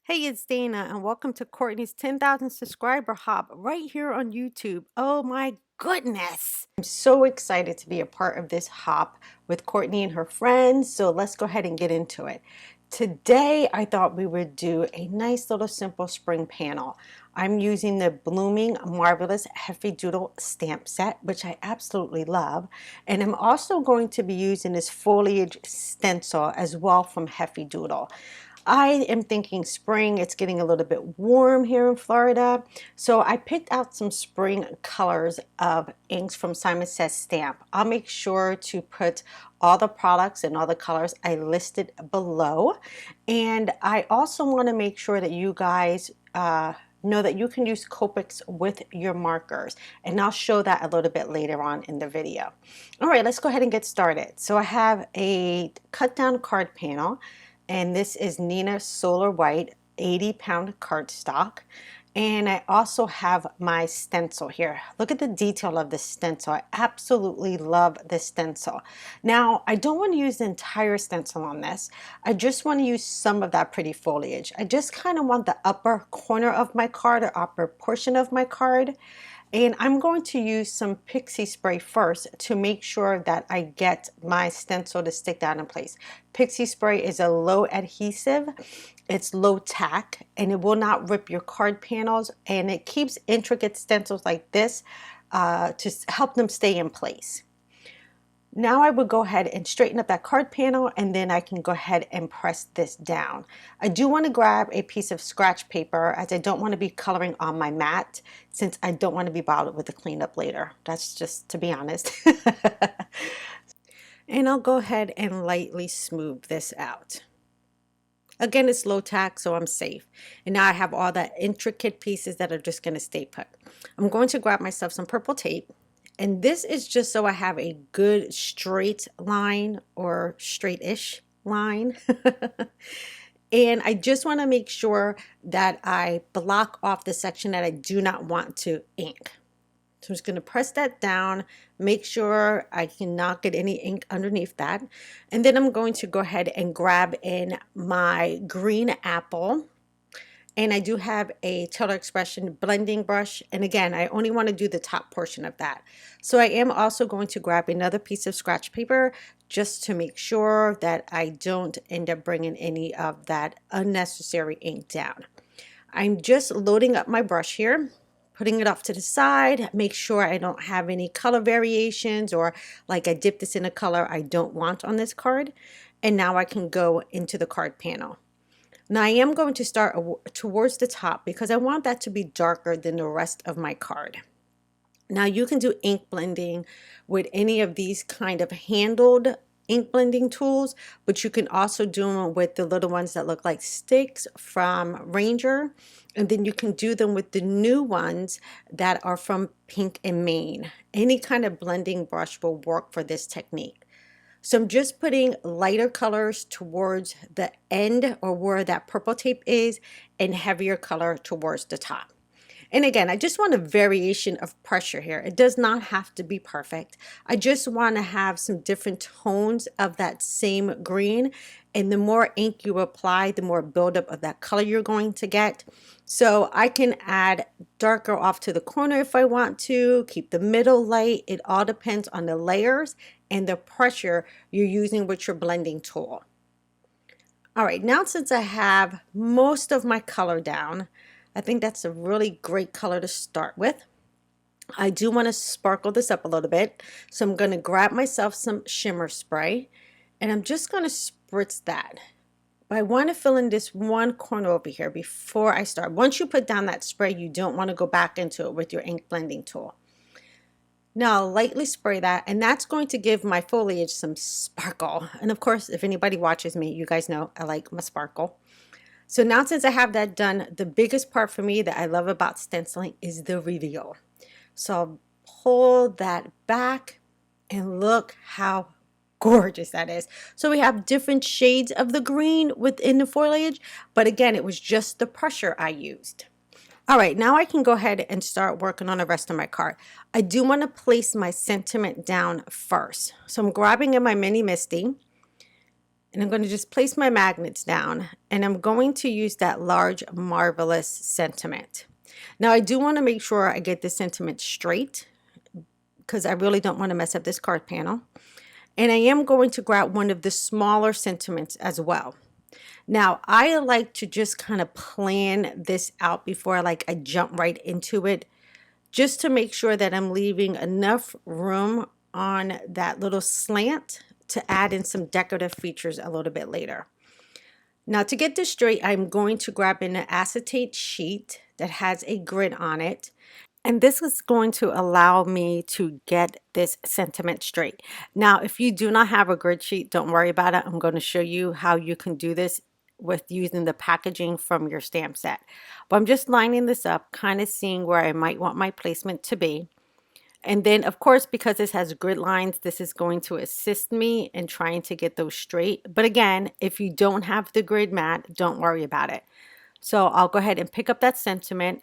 Hey, it's Dana, and welcome to Courtney's 10,000 subscriber hop right here on YouTube. Oh my goodness! I'm so excited to be a part of this hop with Courtney and her friends, so let's go ahead and get into it. Today, I thought we would do a nice little simple spring panel. I'm using the Blooming Marvelous Heffy Doodle stamp set, which I absolutely love. And I'm also going to be using this Foliage stencil as well from Heffy Doodle. I am thinking spring. It's getting a little bit warm here in Florida. So I picked out some spring colors of inks from Simon Says Stamp. I'll make sure to put all the products and all the colors I listed below. And I also want to make sure that you guys know that you can use Copics with your markers, and I'll show that a little bit later on in the video. All right, let's go ahead and get started. So I have a cut down card panel, and this is Nina Solar White 80-pound cardstock. And I also have my stencil here. Look at the detail of the stencil. I absolutely love this stencil. Now, I don't want to use the entire stencil on this. I just want to use some of that pretty foliage. I just kind of want the upper corner of my card or upper portion of my card. And I'm going to use some pixie spray first to make sure that I get my stencil to stick down in place. Pixie spray is a low adhesive, it's low tack, and it will not rip your card panels, and it keeps intricate stencils like this to help them stay in place. Now I would go ahead and straighten up that card panel, and then I can go ahead and press this down. I do want to grab a piece of scratch paper, as I don't want to be coloring on my mat, since I don't want to be bothered with the cleanup later. That's just to be honest. And I'll go ahead and lightly smooth this out. Again, it's low tack, so I'm safe. And now I have all the intricate pieces that are just going to stay put. I'm going to grab myself some purple tape. And this is just so I have a good straight line, or straight-ish line. And I just want to make sure that I block off the section that I do not want to ink. So I'm just going to press that down, make sure I cannot get any ink underneath that. And then I'm going to go ahead and grab in my green apple. And I do have a Taylor Expression blending brush. And again, I only want to do the top portion of that. So I am also going to grab another piece of scratch paper just to make sure that I don't end up bringing any of that unnecessary ink down. I'm just loading up my brush here, putting it off to the side, make sure I don't have any color variations, or like I dip this in a color I don't want on this card. And now I can go into the card panel. Now I am going to start towards the top because I want that to be darker than the rest of my card. Now you can do ink blending with any of these kind of handled ink blending tools, but you can also do them with the little ones that look like sticks from Ranger, and then you can do them with the new ones that are from Pink and Maine. Any kind of blending brush will work for this technique. So I'm just putting lighter colors towards the end, or where that purple tape is, and heavier color towards the top. And again, I just want a variation of pressure here. It does not have to be perfect. I just want to have some different tones of that same green. And the more ink you apply, the more buildup of that color you're going to get. So I can add darker off to the corner if I want to, keep the middle light. It all depends on the layers and the pressure you're using with your blending tool. All right, now since I have most of my color down, I think that's a really great color to start with. I do want to sparkle this up a little bit, so I'm going to grab myself some shimmer spray, and I'm just going to spritz that. But I want to fill in this one corner over here before I start. Once you put down that spray, you don't want to go back into it with your ink blending tool. Now I'll lightly spray that, and that's going to give my foliage some sparkle. And of course, if anybody watches me, you guys know I like my sparkle. So now since I have that done, the biggest part for me that I love about stenciling is the reveal. So I'll pull that back, and look how gorgeous that is. So we have different shades of the green within the foliage, but again, it was just the pressure I used. All right, now I can go ahead and start working on the rest of my card. I do want to place my sentiment down first. So I'm grabbing in my mini Misty, And I'm going to just place my magnets down, and I'm going to use that large Marvelous sentiment. Now I do want to make sure I get this sentiment straight because I really don't want to mess up this card panel. And I am going to grab one of the smaller sentiments as well. Now I like to just kind of plan this out before I jump right into it, just to make sure that I'm leaving enough room on that little slant to add in some decorative features a little bit later. Now to get this straight, I'm going to grab an acetate sheet that has a grid on it. And this is going to allow me to get this sentiment straight. Now, if you do not have a grid sheet, don't worry about it. I'm going to show you how you can do this with using the packaging from your stamp set. But I'm just lining this up, kind of seeing where I might want my placement to be. And then, of course, because this has grid lines, this is going to assist me in trying to get those straight. But again, if you don't have the grid mat, don't worry about it. So I'll go ahead and pick up that sentiment,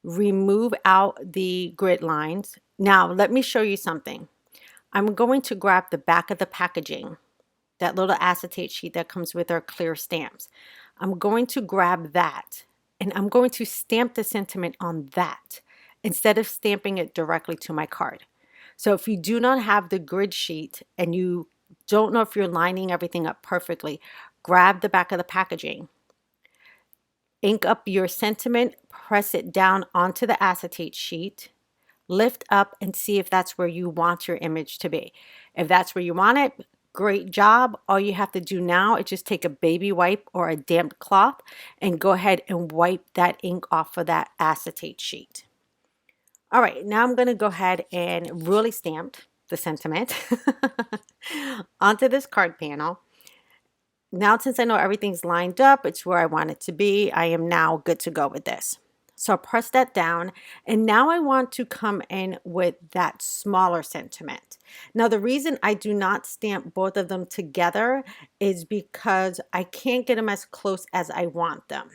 remove out the grid lines. Now, let me show you something. I'm going to grab the back of the packaging, that little acetate sheet that comes with our clear stamps. I'm going to grab that, and I'm going to stamp the sentiment on that instead of stamping it directly to my card. So if you do not have the grid sheet and you don't know if you're lining everything up perfectly, grab the back of the packaging, ink up your sentiment, press it down onto the acetate sheet, lift up and see if that's where you want your image to be. If that's where you want it, great job. All you have to do now is just take a baby wipe or a damp cloth and go ahead and wipe that ink off of that acetate sheet. All right, now I'm going to go ahead and really stamp the sentiment onto this card panel. Now, since I know everything's lined up, it's where I want it to be, I am now good to go with this. So I'll press that down, and now I want to come in with that smaller sentiment. Now, the reason I do not stamp both of them together is because I can't get them as close as I want them.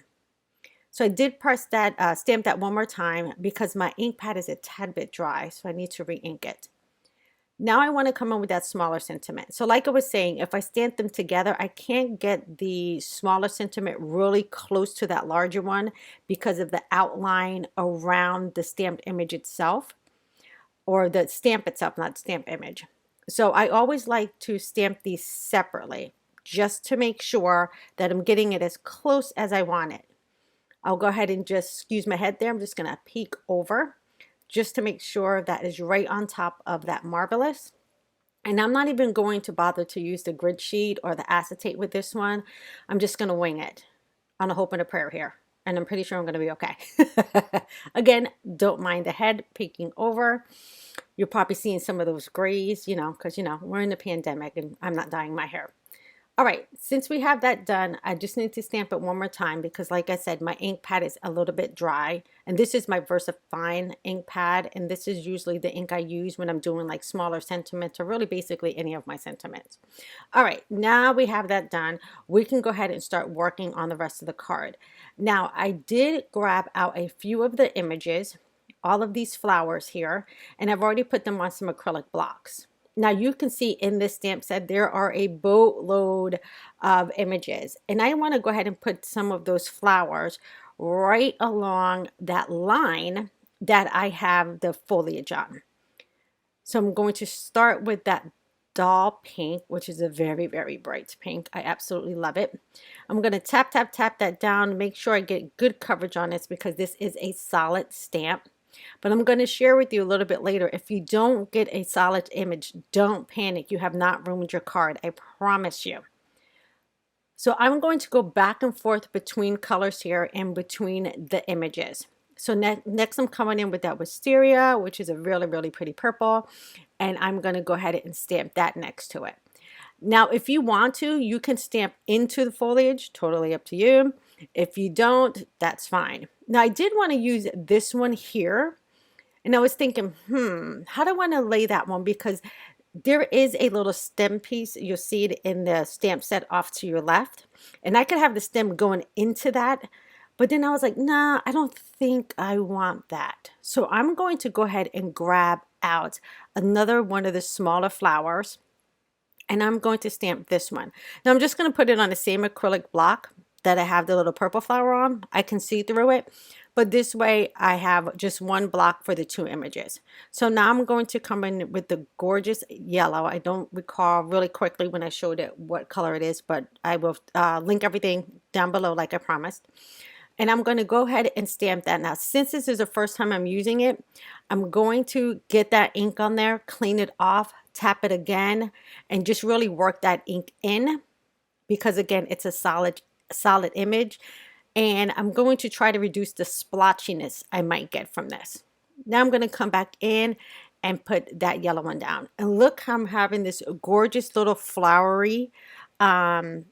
So I did press that, stamp that one more time because my ink pad is a tad bit dry, so I need to re-ink it. Now I want to come in with that smaller sentiment. So like I was saying, if I stamp them together, I can't get the smaller sentiment really close to that larger one because of the outline around the stamped image itself, or the stamp itself, not stamp image. So I always like to stamp these separately just to make sure that I'm getting it as close as I want it. I'll go ahead and just, excuse my head there, I'm just going to peek over just to make sure that is right on top of that Marvelous. And I'm not even going to bother to use the grid sheet or the acetate with this one. I'm just going to wing it on a hope and a prayer here. And I'm pretty sure I'm going to be okay. Again, don't mind the head peeking over. You're probably seeing some of those grays, because, we're in a pandemic and I'm not dyeing my hair. All right, since we have that done, I just need to stamp it one more time because like I said, my ink pad is a little bit dry. And this is my VersaFine ink pad. And this is usually the ink I use when I'm doing like smaller sentiments or really basically any of my sentiments. All right, now we have that done. We can go ahead and start working on the rest of the card. Now, I did grab out a few of the images, all of these flowers here, and I've already put them on some acrylic blocks. Now you can see in this stamp set there are a boatload of images, and I want to go ahead and put some of those flowers right along that line that I have the foliage on. So I'm going to start with that doll pink, which is a very, very bright pink. I absolutely love it. I'm going to tap that down, make sure I get good coverage on this because this is a solid stamp. But I'm going to share with you a little bit later. If you don't get a solid image, don't panic. You have not ruined your card. I promise you. So I'm going to go back and forth between colors here and between the images. So next I'm coming in with that Wisteria, which is a really, really pretty purple. And I'm going to go ahead and stamp that next to it. Now, if you want to, you can stamp into the foliage. Totally up to you. If you don't, that's fine. Now, I did want to use this one here. And I was thinking, how do I want to lay that one? Because there is a little stem piece. You'll see it in the stamp set off to your left. And I could have the stem going into that. But then I was like, nah, I don't think I want that. So I'm going to go ahead and grab out another one of the smaller flowers. And I'm going to stamp this one. Now I'm just going to put it on the same acrylic block that I have the little purple flower on. I can see through it, but this way I have just one block for the two images. So now I'm going to come in with the gorgeous yellow. I don't recall really quickly when I showed it what color it is, but I will link everything down below like I promised. And I'm going to go ahead and stamp that. Now, since this is the first time I'm using it, I'm going to get that ink on there, clean it off, tap it again, and just really work that ink in, because again, it's a solid image. And I'm going to try to reduce the splotchiness I might get from this. Now I'm going to come back in and put that yellow one down. And look how I'm having this gorgeous little flowery kind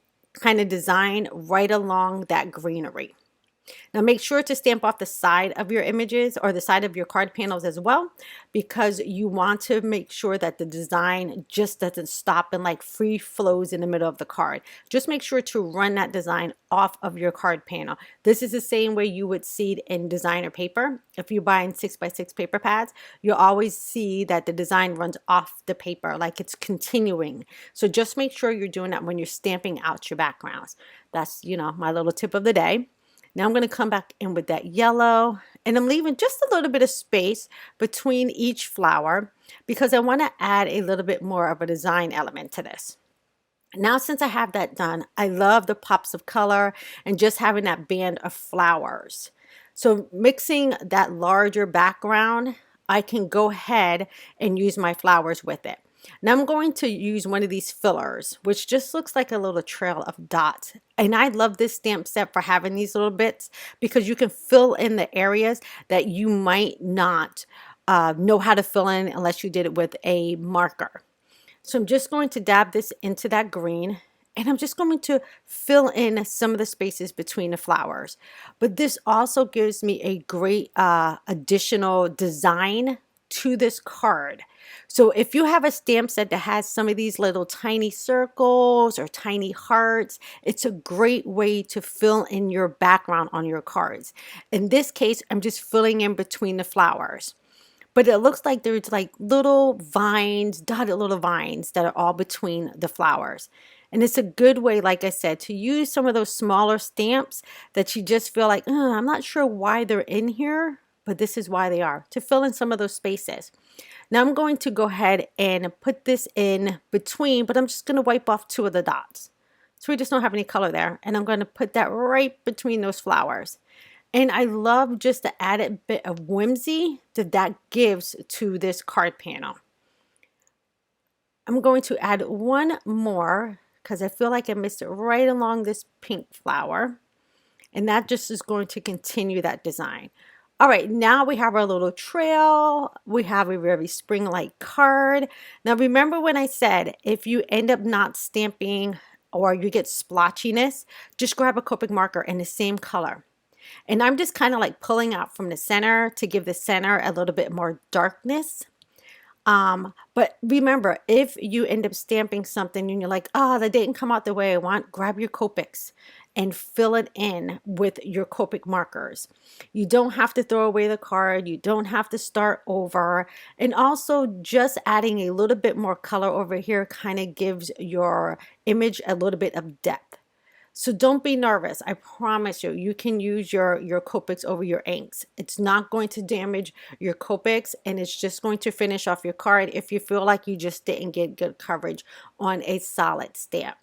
of design right along that greenery. Now make sure to stamp off the side of your images or the side of your card panels as well, because you want to make sure that the design just doesn't stop and like free flows in the middle of the card. Just make sure to run that design off of your card panel. This is the same way you would see it in designer paper. If you buy in 6x6 paper pads, you'll always see that the design runs off the paper like it's continuing. So just make sure you're doing that when you're stamping out your backgrounds. That's, you know, my little tip of the day. Now I'm going to come back in with that yellow, and I'm leaving just a little bit of space between each flower because I want to add a little bit more of a design element to this. Now, since I have that done, I love the pops of color and just having that band of flowers. So mixing that larger background, I can go ahead and use my flowers with it. Now I'm going to use one of these fillers, which just looks like a little trail of dots. And I love this stamp set for having these little bits because you can fill in the areas that you might not know how to fill in unless you did it with a marker. So I'm just going to dab this into that green, and I'm just going to fill in some of the spaces between the flowers. But this also gives me a great additional design to this card. So if you have a stamp set that has some of these little tiny circles or tiny hearts, it's a great way to fill in your background on your cards. In this case, I'm just filling in between the flowers. But it looks like there's like little vines, dotted little vines that are all between the flowers. And it's a good way, like I said, to use some of those smaller stamps that you just feel like, I'm not sure why they're in here, but this is why they are, to fill in some of those spaces. Now I'm going to go ahead and put this in between, but I'm just going to wipe off two of the dots. So we just don't have any color there. And I'm going to put that right between those flowers. And I love just the added bit of whimsy that gives to this card panel. I'm going to add one more because I feel like I missed it right along this pink flower. And that just is going to continue that design. All right, now we have our little trail. We have a very spring-like card. Now remember when I said if you end up not stamping or you get splotchiness, just grab a Copic marker in the same color. And I'm just kind of like pulling out from the center to give the center a little bit more darkness. But remember, if you end up stamping something and you're like, that didn't come out the way I want, grab your Copics and fill it in with your Copic markers. You don't have to throw away the card. You don't have to start over. And also just adding a little bit more color over here kind of gives your image a little bit of depth. So don't be nervous. I promise you, you can use your Copics over your inks. It's not going to damage your Copics, and it's just going to finish off your card if you feel like you just didn't get good coverage on a solid stamp.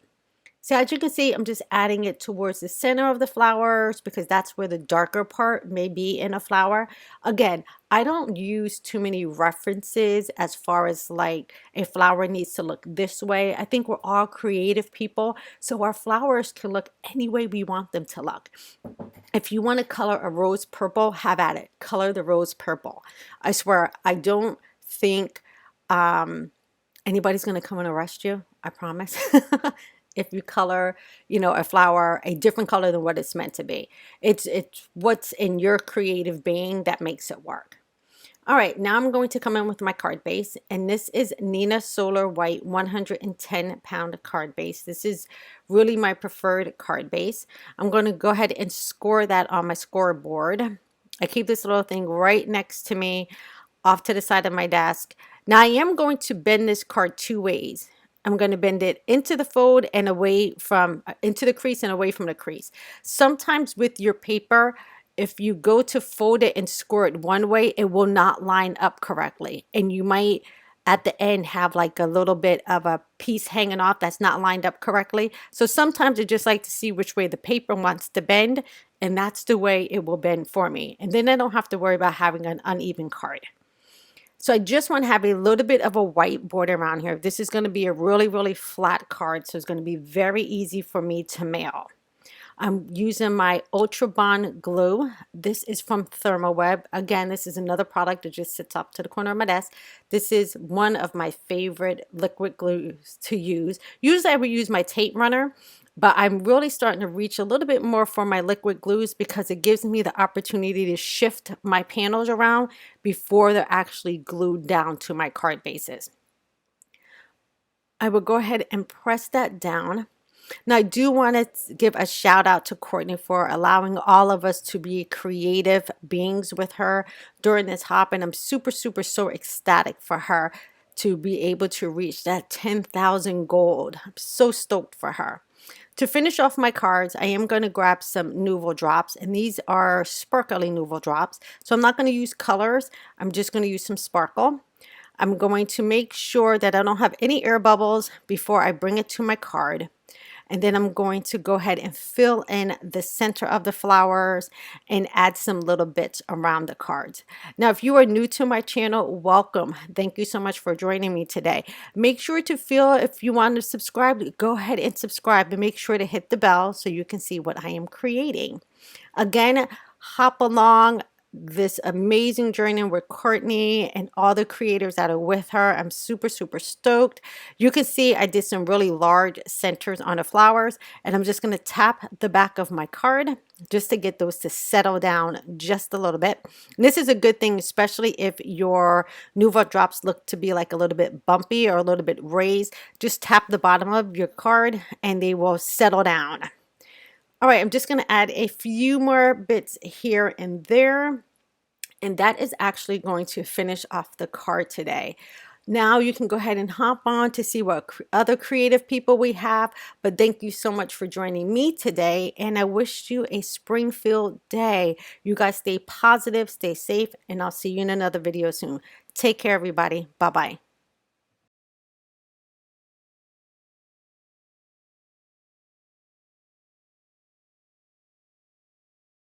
So as you can see, I'm just adding it towards the center of the flowers because that's where the darker part may be in a flower. Again, I don't use too many references as far as like a flower needs to look this way. I think we're all creative people, so our flowers can look any way we want them to look. If you want to color a rose purple, have at it. Color the rose purple. I swear, I don't think anybody's going to come and arrest you. I promise. If you color, a flower a different color than what it's meant to be. It's what's in your creative being that makes it work. All right, now I'm going to come in with my card base, and this is Nina Solar White 110 pound card base. This is really my preferred card base. I'm going to go ahead and score that on my scoreboard. I keep this little thing right next to me off to the side of my desk. Now I am going to bend this card two ways. I'm going to bend it into the fold and away from, into the crease and away from the crease. Sometimes with your paper, if you go to fold it and score it one way, it will not line up correctly. And you might at the end have like a little bit of a piece hanging off that's not lined up correctly. So sometimes I just like to see which way the paper wants to bend, and that's the way it will bend for me. And then I don't have to worry about having an uneven card. So I just want to have a little bit of a white border around here. This is going to be a really, really flat card, so it's going to be very easy for me to mail. I'm using my Ultra Bond glue. This is from ThermoWeb. Again, this is another product that just sits up to the corner of my desk. This is one of my favorite liquid glues to use. Usually I would use my tape runner, but I'm really starting to reach a little bit more for my liquid glues because it gives me the opportunity to shift my panels around before they're actually glued down to my card bases. I will go ahead and press that down. Now, I do want to give a shout out to Courtney for allowing all of us to be creative beings with her during this hop. And I'm super, super, so ecstatic for her to be able to reach that 10,000 gold. I'm so stoked for her. To finish off my cards, I am going to grab some Nuvo drops, and these are sparkly Nuvo drops. So I'm not going to use colors. I'm just going to use some sparkle. I'm going to make sure that I don't have any air bubbles before I bring it to my card. And then I'm going to go ahead and fill in the center of the flowers and add some little bits around the cards. Now, if you are new to my channel, welcome. Thank you so much for joining me today. Make sure to if you want to subscribe, go ahead and subscribe, and make sure to hit the bell so you can see what I am creating. Again, hop along this amazing journey with Courtney and all the creators that are with her. I'm super, super stoked. You can see I did some really large centers on the flowers, and I'm just going to tap the back of my card just to get those to settle down just a little bit. And this is a good thing, especially if your Nuvo drops look to be like a little bit bumpy or a little bit raised. Just tap the bottom of your card and they will settle down. All right, I'm just going to add a few more bits here and there, and that is actually going to finish off the card today. Now you can go ahead and hop on to see what other creative people we have, but thank you so much for joining me today, and I wish you a spring-filled day. You guys stay positive, stay safe, and I'll see you in another video soon. Take care, everybody. Bye-bye.